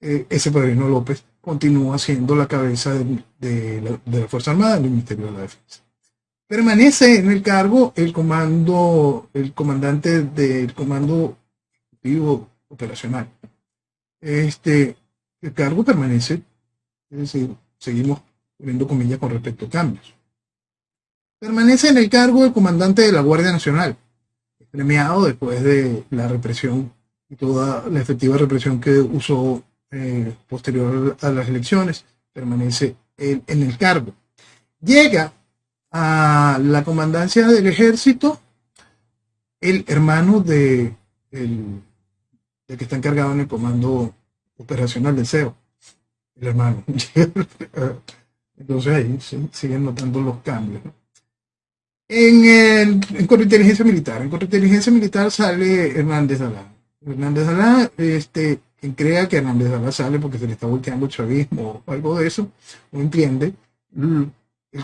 Ese Padrino López continúa siendo la cabeza de la Fuerza Armada del Ministerio de la Defensa. Permanece en el cargo el comandante del Comando Ejecutivo Operacional. El cargo permanece, es decir, seguimos poniendo comillas con respecto a cambios. Permanece en el cargo el comandante de la Guardia Nacional, premiado después de la represión y toda la efectiva represión que usó posterior a las elecciones, permanece él en el cargo. Llega a la comandancia del ejército el hermano del que está encargado en el comando operacional del CEO, el hermano. Entonces ahí siguen notando los cambios, ¿no? En contrainteligencia militar. En contrainteligencia militar sale Hernández Dalá. Hernández Dalá, quien crea que Hernández Dalá sale porque se le está volteando el chavismo o algo de eso, no entiende el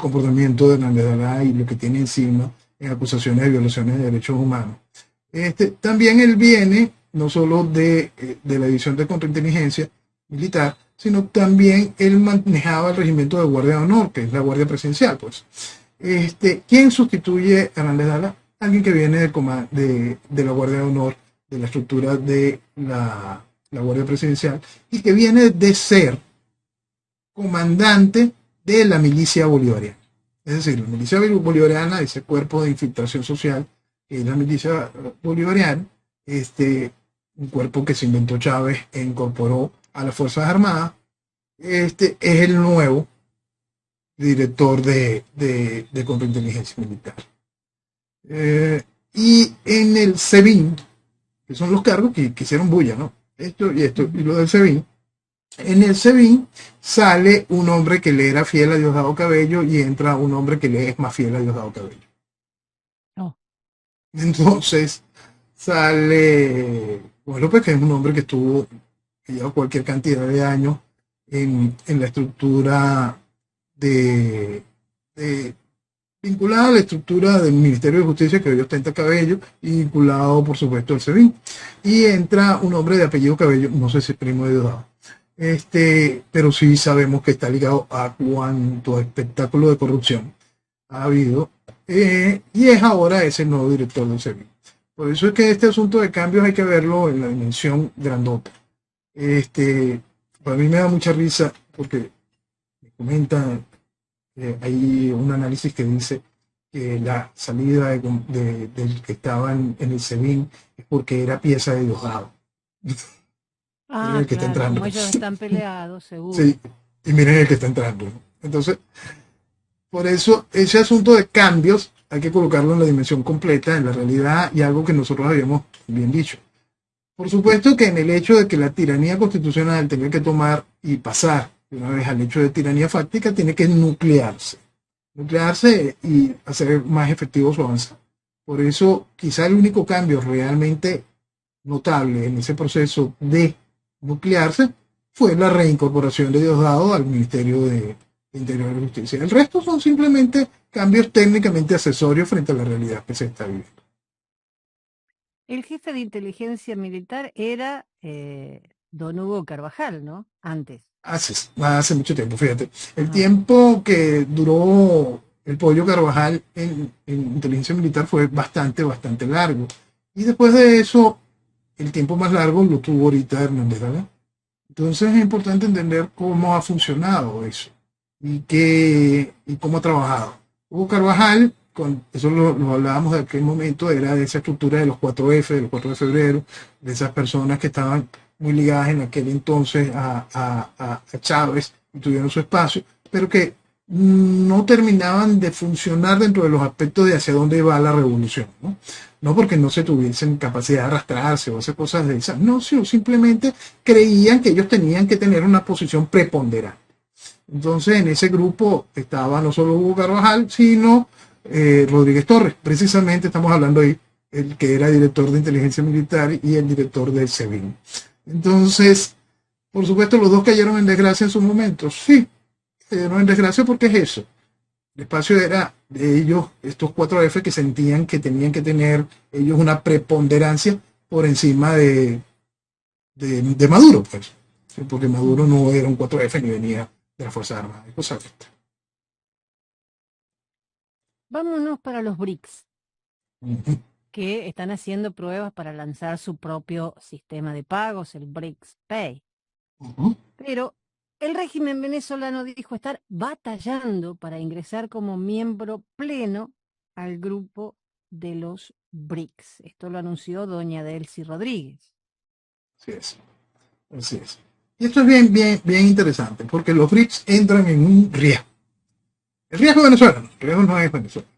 comportamiento de Hernández Dalá y lo que tiene encima en acusaciones de violaciones de derechos humanos. También él viene no solo de la división de contrainteligencia militar, sino también él manejaba el regimiento de Guardia de Honor, que es la Guardia Presidencial, pues. ¿Quién sustituye a Hernández Dalá? Alguien que viene de la Guardia de Honor, de la estructura de la Guardia Presidencial, y que viene de ser comandante de la milicia bolivariana. Es decir, la milicia bolivariana, ese cuerpo de infiltración social, que es la milicia bolivariana, un cuerpo que se inventó Chávez e incorporó a las Fuerzas Armadas, es el nuevo director de contrainteligencia militar. Y en el SEBIN, que son los cargos que hicieron bulla, ¿no? Esto y lo del SEBIN. En el SEBIN sale un hombre que le era fiel a Diosdado Cabello y entra un hombre que le es más fiel a Diosdado Cabello. Oh. Entonces sale Juan López, que es un hombre que estuvo ya cualquier cantidad de años en la estructura vinculada a la estructura del Ministerio de Justicia que hoy ostenta Cabello y vinculado por supuesto al SEBIN. Y entra un hombre de apellido Cabello, no sé si es primo de Diosdado, pero sí sabemos que está ligado a cuánto espectáculo de corrupción ha habido, y es ahora ese nuevo director del SEBIN. Por eso es que este asunto de cambios hay que verlo en la dimensión grandota. Para mí me da mucha risa porque me comentan, hay un análisis que dice que la salida del que estaba en el SEBIN es porque era pieza de Diosdado. Ah, el que está claro, entrando. como ellos están peleados, seguro. Sí, y miren el que está entrando. Entonces, por eso ese asunto de cambios hay que colocarlo en la dimensión completa, en la realidad, y algo que nosotros habíamos bien dicho. Por supuesto que en el hecho de que la tiranía constitucional tenga que tomar y pasar de una vez al hecho de tiranía fáctica, tiene que nuclearse y hacer más efectivo su avance. Por eso, quizá el único cambio realmente notable en ese proceso de nuclearse fue la reincorporación de Diosdado al Ministerio de Interior y Justicia. El resto son simplemente cambios técnicamente accesorios frente a la realidad que se está viviendo. El jefe de inteligencia militar era don Hugo Carvajal, ¿no? Antes. Hace mucho tiempo, fíjate. El tiempo que duró el Pollo Carvajal en inteligencia militar fue bastante largo. Y después de eso, el tiempo más largo lo tuvo ahorita Hernández Dalá. Entonces es importante entender cómo ha funcionado eso y cómo ha trabajado. Hugo Carvajal, eso lo hablábamos de aquel momento, era de esa estructura de los 4F, de los 4 de febrero, de esas personas que estaban muy ligadas en aquel entonces a Chávez y tuvieron su espacio, pero que no terminaban de funcionar dentro de los aspectos de hacia dónde va la revolución, ¿no? No porque no se tuviesen capacidad de arrastrarse o hacer cosas de esas, no, sino simplemente creían que ellos tenían que tener una posición preponderante. Entonces, en ese grupo estaba no solo Hugo Carvajal, sino Rodríguez Torres. Precisamente estamos hablando ahí, el que era director de inteligencia militar y el director del SEBIN. Entonces, por supuesto, los dos cayeron en desgracia en su momento. Sí, cayeron en desgracia porque es eso. El espacio era de ellos, estos 4F que sentían que tenían que tener ellos una preponderancia por encima de Maduro, pues. Sí, porque Maduro no era un 4F ni venía de las Fuerzas Armadas, cosas de estas. Vámonos para los BRICS, Ujú, que están haciendo pruebas para lanzar su propio sistema de pagos, el BRICS Pay. ujú. Pero el régimen venezolano dijo estar batallando para ingresar como miembro pleno al grupo de los BRICS. Esto lo anunció doña Delcy Rodríguez. Así es, así es. Y esto es bien, bien, bien interesante, porque los BRICS entran en un riesgo. El riesgo de Venezuela, no, el riesgo no es Venezuela.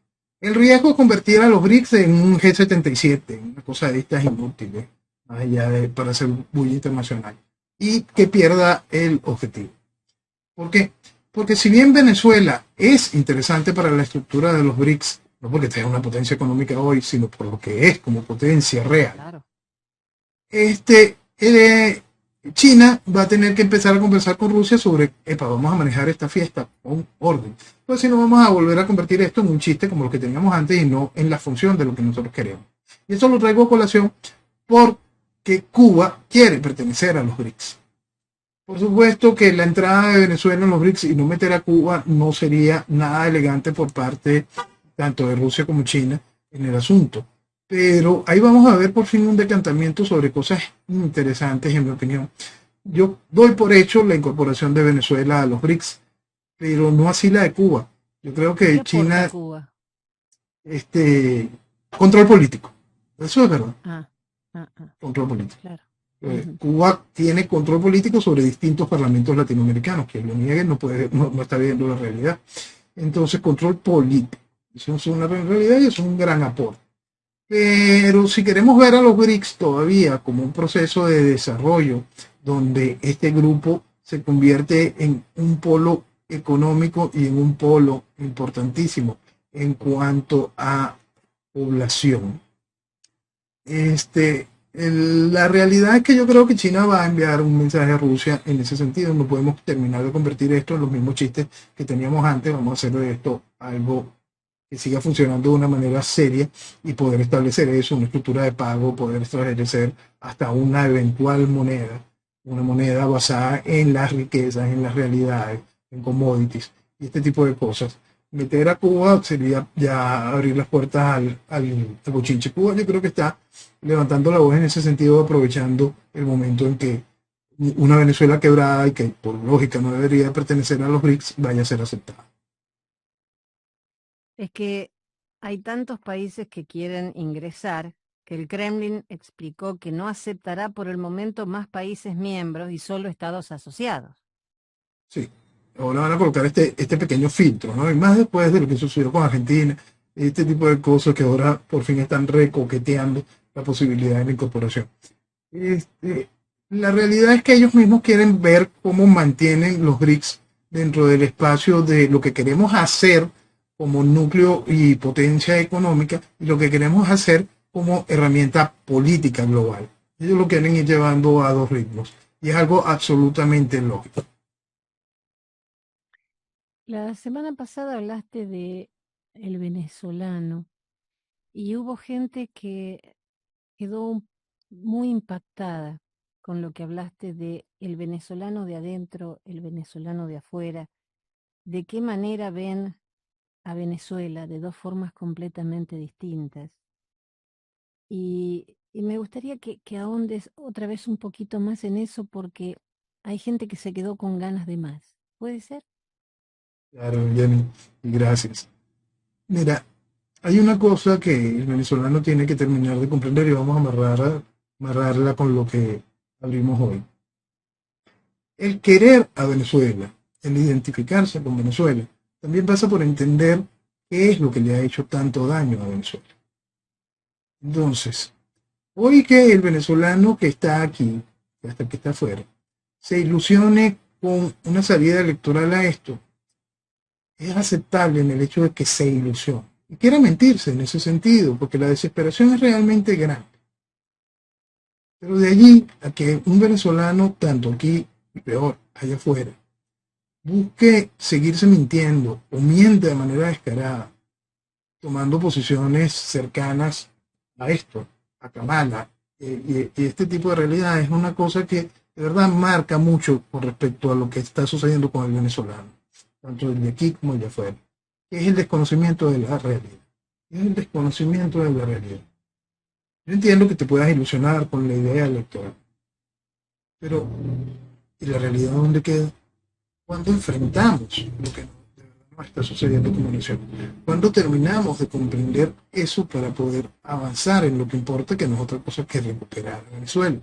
El riesgo es convertir a los BRICS en un G77, una cosa de estas inútiles, más allá de para hacer bulla internacional, y que pierda el objetivo. ¿Por qué? Porque si bien Venezuela es interesante para la estructura de los BRICS, no porque sea una potencia económica hoy, sino por lo que es como potencia real, Claro. este, China va a tener que empezar a conversar con Rusia sobre, epa, vamos a manejar esta fiesta con orden. Pues si no vamos a volver a convertir esto en un chiste como lo que teníamos antes y no en la función de lo que nosotros queremos. Y eso lo traigo a colación porque Cuba quiere pertenecer a los BRICS. Por supuesto que la entrada de Venezuela en los BRICS y no meter a Cuba no sería nada elegante por parte tanto de Rusia como China en el asunto. Pero ahí vamos a ver por fin un decantamiento sobre cosas interesantes, en mi opinión. Yo doy por hecho la incorporación de Venezuela a los BRICS, pero no así la de Cuba. Yo creo ¿Qué que aporta China, Cuba? este, control político. Eso es verdad, Ah, ah, ah, control político. claro. Ujú. Cuba tiene control político sobre distintos parlamentos latinoamericanos. Que lo niegue no, puede, no está viendo la realidad. Entonces, control político. Eso es una realidad y eso es un gran aporte. Pero si queremos ver a los BRICS todavía como un proceso de desarrollo, donde este grupo se convierte en un polo económico y en un polo importantísimo en cuanto a población. La realidad es que yo creo que China va a enviar un mensaje a Rusia en ese sentido. No podemos terminar de convertir esto en los mismos chistes que teníamos antes. Vamos a hacer de esto algo que siga funcionando de una manera seria y poder establecer eso, una estructura de pago, poder establecer hasta una eventual moneda, una moneda basada en las riquezas, en las realidades, en commodities y este tipo de cosas. Meter a Cuba sería ya abrir las puertas al bochinche. Cuba yo creo que está levantando la voz en ese sentido, aprovechando el momento en que una Venezuela quebrada y que por lógica no debería pertenecer a los BRICS vaya a ser aceptada. Es que hay tantos países que quieren ingresar que el Kremlin explicó que no aceptará por el momento más países miembros y solo estados asociados. Sí, ahora van a colocar este pequeño filtro, ¿no? Y más después de lo que sucedió con Argentina, este tipo de cosas que ahora por fin están recoqueteando la posibilidad de la incorporación. Este, la realidad es que ellos mismos quieren ver cómo mantienen los BRICS dentro del espacio de lo que queremos hacer como núcleo y potencia económica y lo que queremos hacer como herramienta política global. Ellos lo quieren ir llevando a dos ritmos y es algo absolutamente lógico. La semana pasada hablaste de el venezolano y hubo gente que quedó muy impactada con lo que hablaste de el venezolano de adentro, el venezolano de afuera, de qué manera ven a Venezuela de dos formas completamente distintas. Y me gustaría que ahondes otra vez un poquito más en eso porque hay gente que se quedó con ganas de más. ¿Puede ser? Claro, Jenny, y gracias. Mira, hay una cosa que el venezolano tiene que terminar de comprender y vamos a amarrarla con lo que abrimos hoy. El querer a Venezuela, el identificarse con Venezuela, también pasa por entender qué es lo que le ha hecho tanto daño a Venezuela. Entonces, hoy que el venezolano que está aquí, hasta el que está afuera, se ilusione con una salida electoral a esto, es aceptable en el hecho de que se ilusione. Y quiera mentirse en ese sentido, porque la desesperación es realmente grande. Pero de allí a que un venezolano, tanto aquí y peor, allá afuera, busque seguirse mintiendo o miente de manera descarada, tomando posiciones cercanas a esto, a Kamala, y este tipo de realidad es una cosa que de verdad marca mucho con respecto a lo que está sucediendo con el venezolano, tanto el de aquí como el de afuera, que es el desconocimiento de la realidad. Es el desconocimiento de la realidad. Yo entiendo que te puedas ilusionar con la idea electoral, pero ¿y la realidad dónde queda? Cuando enfrentamos lo que de verdad nos está sucediendo como nación, cuando terminamos de comprender eso para poder avanzar en lo que importa, que no es otra cosa que recuperar a Venezuela.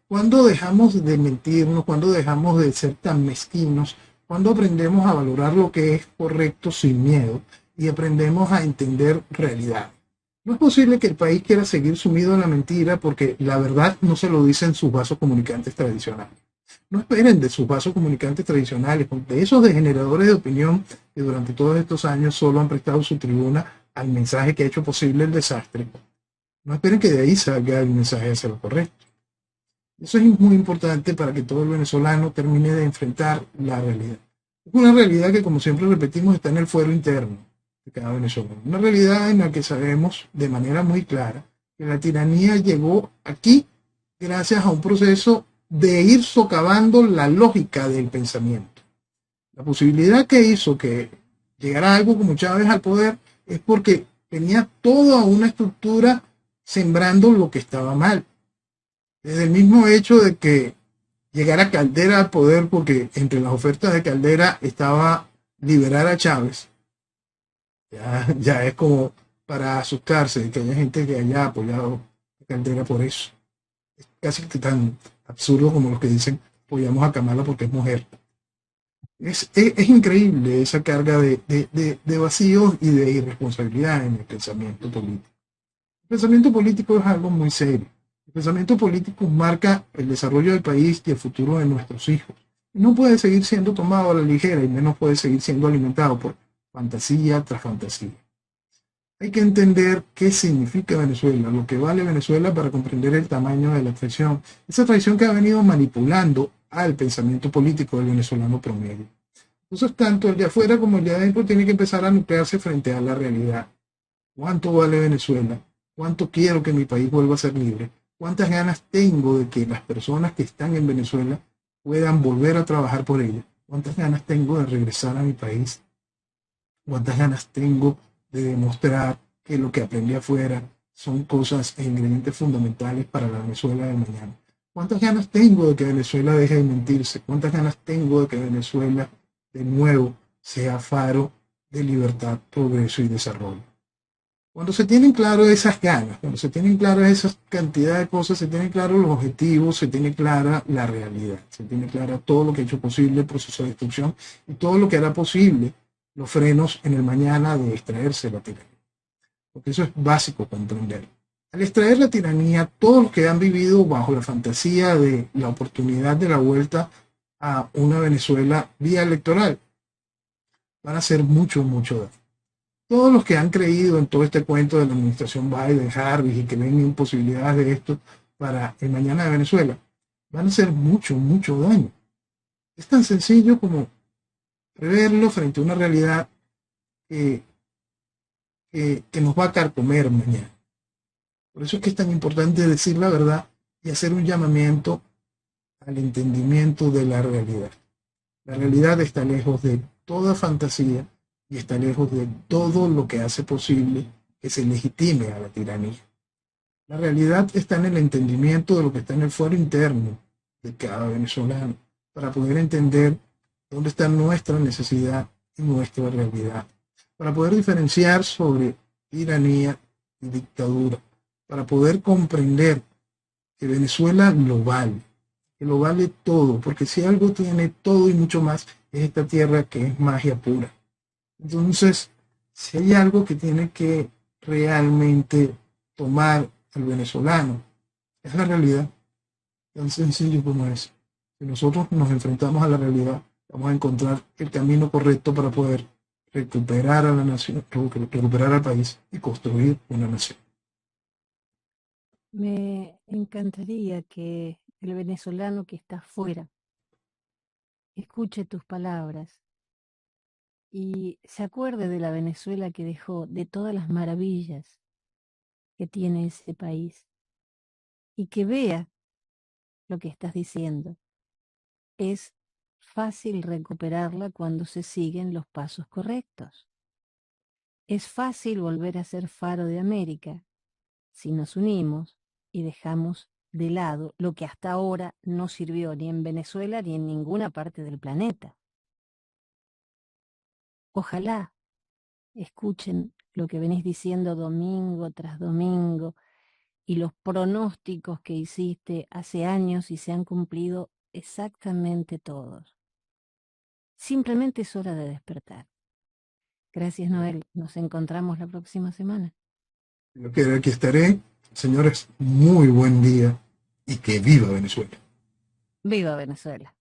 Cuando dejamos de mentirnos, cuando dejamos de ser tan mezquinos, cuando aprendemos a valorar lo que es correcto sin miedo y aprendemos a entender realidad. No es posible que el país quiera seguir sumido en la mentira porque la verdad no se lo dicen sus vasos comunicantes tradicionales. No esperen de sus vasos comunicantes tradicionales, de esos degeneradores de opinión que durante todos estos años solo han prestado su tribuna al mensaje que ha hecho posible el desastre. No esperen que de ahí salga el mensaje hacia lo correcto. Eso es muy importante para que todo el venezolano termine de enfrentar la realidad. Es una realidad que, como siempre repetimos, está en el fuero interno de cada venezolano. Una realidad en la que sabemos de manera muy clara que la tiranía llegó aquí gracias a un proceso de ir socavando la lógica del pensamiento. La posibilidad que hizo que llegara algo como Chávez al poder es porque tenía toda una estructura sembrando lo que estaba mal. Desde el mismo hecho de que llegara Caldera al poder, porque entre las ofertas de Caldera estaba liberar a Chávez, ya es como para asustarse de que haya gente que haya apoyado a Caldera por eso. Es casi que tan absurdo como los que dicen apoyamos a Kamala porque es mujer. Es increíble esa carga de vacíos y de irresponsabilidad en el pensamiento político. El pensamiento político es algo muy serio. El pensamiento político marca el desarrollo del país y el futuro de nuestros hijos. No puede seguir siendo tomado a la ligera y menos puede seguir siendo alimentado por fantasía tras fantasía. Hay que entender qué significa Venezuela, lo que vale Venezuela para comprender el tamaño de la traición. Esa traición que ha venido manipulando al pensamiento político del venezolano promedio. Entonces, tanto el de afuera como el de adentro tiene que empezar a nuclearse frente a la realidad. ¿Cuánto vale Venezuela? ¿Cuánto quiero que mi país vuelva a ser libre? ¿Cuántas ganas tengo de que las personas que están en Venezuela puedan volver a trabajar por ella? ¿Cuántas ganas tengo de regresar a mi país? ¿Cuántas ganas tengo de demostrar que lo que aprendí afuera son cosas e ingredientes fundamentales para la Venezuela del mañana? ¿Cuántas ganas tengo de que Venezuela deje de mentirse? ¿Cuántas ganas tengo de que Venezuela de nuevo sea faro de libertad, progreso y desarrollo? Cuando se tienen claro esas ganas, cuando se tienen claras esa cantidad de cosas, se tienen claros los objetivos, se tiene clara la realidad, se tiene clara todo lo que ha hecho posible el proceso de destrucción y todo lo que hará posible los frenos en el mañana de extraerse la tiranía. Porque eso es básico comprender. Al extraer la tiranía, todos los que han vivido bajo la fantasía de la oportunidad de la vuelta a una Venezuela vía electoral van a hacer mucho, mucho daño. Todos los que han creído en todo este cuento de la administración Biden, Harris y que ven imposibilidades de esto para el mañana de Venezuela, van a hacer mucho, mucho daño. Es tan sencillo como preverlo frente a una realidad que, que nos va a carcomer mañana. Por eso es que es tan importante decir la verdad y hacer un llamamiento al entendimiento de la realidad. La realidad está lejos de toda fantasía y está lejos de todo lo que hace posible que se legitime a la tiranía. La realidad está en el entendimiento de lo que está en el fuero interno de cada venezolano, para poder entender dónde está nuestra necesidad y nuestra realidad, para poder diferenciar sobre tiranía y dictadura, para poder comprender que Venezuela lo vale, que lo vale todo, porque si algo tiene todo y mucho más, es esta tierra que es magia pura. Entonces, si hay algo que tiene que realmente tomar al venezolano, es la realidad, tan sencillo como es. Si nosotros nos enfrentamos a la realidad, vamos a encontrar el camino correcto para poder recuperar a la nación, recuperar al país y construir una nación. Me encantaría que el venezolano que está afuera escuche tus palabras y se acuerde de la Venezuela que dejó, de todas las maravillas que tiene ese país y que vea lo que estás diciendo. Es fácil recuperarla cuando se siguen los pasos correctos. Es fácil volver a ser faro de América si nos unimos y dejamos de lado lo que hasta ahora no sirvió ni en Venezuela ni en ninguna parte del planeta. Ojalá escuchen lo que venís diciendo domingo tras domingo y los pronósticos que hiciste hace años y se han cumplido exactamente todos. Simplemente es hora de despertar. Gracias, Noel. Nos encontramos la próxima semana. Yo que aquí estaré, señores, muy buen día y que viva Venezuela. ¡Viva Venezuela!